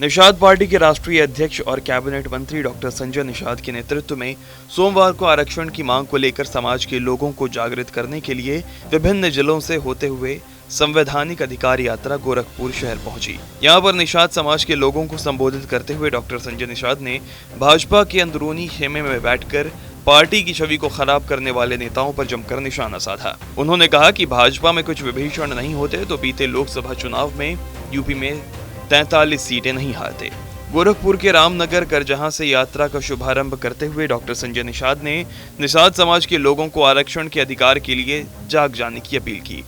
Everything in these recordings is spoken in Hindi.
निषाद पार्टी के राष्ट्रीय अध्यक्ष और कैबिनेट मंत्री डॉक्टर संजय निषाद के नेतृत्व में सोमवार को आरक्षण की मांग को लेकर समाज के लोगों को जागृत करने के लिए विभिन्न जिलों से होते हुए संवैधानिक अधिकार यात्रा गोरखपुर शहर पहुंची। यहां पर निषाद समाज के लोगों को संबोधित करते हुए डॉक्टर संजय निषाद ने भाजपा के अंदरूनी खेमे में बैठकर पार्टी की छवि को खराब करने वाले नेताओं पर जमकर निशाना साधा। उन्होंने कहा कि भाजपा में कुछ विभीषण नहीं होते तो बीते लोकसभा चुनाव में यूपी में 43 सीटें नहीं हारते। गोरखपुर के रामनगर करजहां से यात्रा का शुभारंभ करते हुए डॉक्टर संजय निषाद ने निषाद समाज के लोगों को आरक्षण के अधिकार के लिए जाग जाने की अपील की।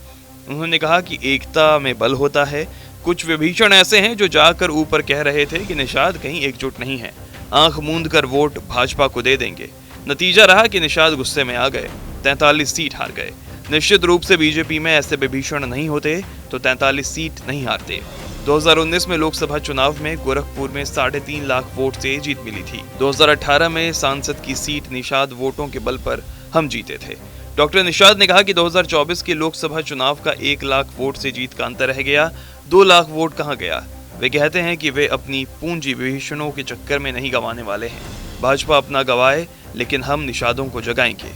उन्होंने कहा कि एकता में बल होता है। कुछ विभीषण ऐसे हैं जो जाकर ऊपर कह रहे थे कि निषाद कहीं एकजुट नहीं है, आंख मूंद कर वोट भाजपा को दे देंगे। नतीजा रहा कि निषाद गुस्से में आ गए, 43 सीट हार गए। निश्चित रूप से बीजेपी में ऐसे विभीषण नहीं होते तो 43 सीट नहीं हारते। 2019 में लोकसभा चुनाव में गोरखपुर में 3.5 लाख वोट से जीत मिली थी। 2018 में सांसद की सीट निषाद वोटों के बल पर हम जीते थे। डॉक्टर निषाद ने कहा कि 2024 के लोकसभा चुनाव का 1 लाख वोट से जीत का अंतर रह गया, 2 लाख वोट कहां गया। वे कहते हैं कि वे अपनी पूंजी विभीषणों के चक्कर में नहीं गंवाने वाले हैं। भाजपा अपना गंवाए लेकिन हम निषादों को जगाएंगे,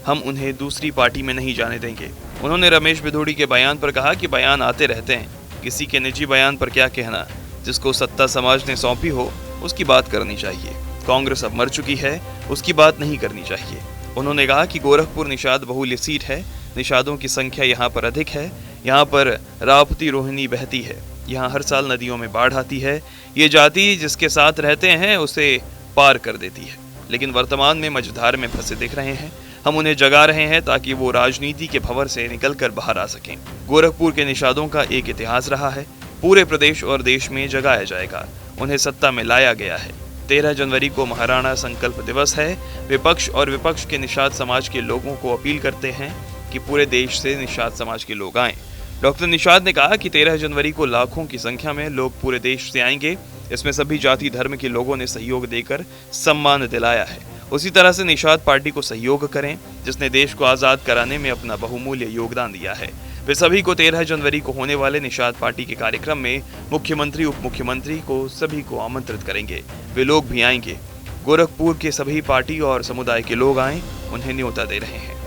हम उन्हें दूसरी पार्टी में नहीं जाने देंगे। उन्होंने रमेश बिधूड़ी के बयान पर कहा कि बयान आते रहते हैं, किसी के निजी बयान पर क्या कहना, जिसको सत्ता समाज ने सौंपी हो उसकी बात करनी चाहिए। कांग्रेस अब मर चुकी है, उसकी बात नहीं करनी चाहिए। उन्होंने कहा कि गोरखपुर निषाद बहुल्य सीट है, निषादों की संख्या यहाँ पर अधिक है। यहाँ पर राप्ती रोहिणी बहती है, यहाँ हर साल नदियों में बाढ़ आती है। ये जाति जिसके साथ रहते हैं उसे पार कर देती है, लेकिन वर्तमान में मझधार में फंसे दिख रहे हैं। हम उन्हें जगा रहे हैं ताकि वो राजनीति के भंवर से निकलकर बाहर आ सकें। गोरखपुर के निषादों का एक इतिहास रहा है, पूरे प्रदेश और देश में जगाया जाएगा। उन्हें सत्ता में लाया गया है। 13 जनवरी को महाराणा संकल्प दिवस है। विपक्ष और विपक्ष के निषाद समाज के लोगों को अपील करते हैं कि पूरे देश से निषाद समाज के लोग आएं। डॉक्टर निषाद ने कहा कि 13 जनवरी को लाखों की संख्या में लोग पूरे देश से आएंगे। इसमें सभी जाति धर्म के लोगों ने सहयोग देकर सम्मान दिलाया है। उसी तरह से निषाद पार्टी को सहयोग करें, जिसने देश को आज़ाद कराने में अपना बहुमूल्य योगदान दिया है। वे सभी को 13 जनवरी को होने वाले निषाद पार्टी के कार्यक्रम में मुख्यमंत्री उप मुख्यमंत्री को सभी को आमंत्रित करेंगे। वे लोग भी आएंगे। गोरखपुर के सभी पार्टी और समुदाय के लोग आएं, उन्हें न्योता दे रहे हैं।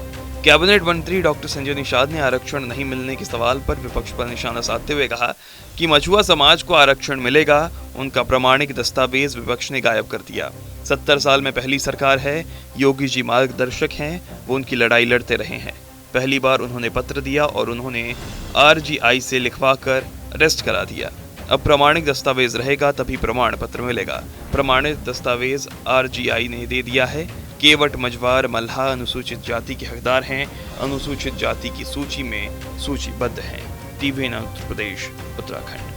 कैबिनेट मंत्री डॉक्टर संजय निषाद ने आरक्षण नहीं मिलने के सवाल पर विपक्ष पर निशाना साधते हुए कहा कि मछुआ समाज को आरक्षण मिलेगा, उनका प्रमाणिक दस्तावेज विपक्ष ने गायब कर दिया। 70 साल में पहली सरकार है, योगी जी मार्गदर्शक हैं, वो उनकी लड़ाई लड़ते रहे हैं। पहली बार उन्होंने पत्र दिया और उन्होंने RGI से लिखवा कर अरेस्ट करा दिया। अब प्रमाणिक दस्तावेज रहेगा तभी प्रमाण पत्र मिलेगा। प्रमाणित दस्तावेज RGI ने दे दिया है। केवट, मझवार, मल्हा अनुसूचित जाति के हकदार हैं, अनुसूचित जाति की सूची में सूचीबद्ध हैं। TV उत्तर प्रदेश, उत्तराखंड।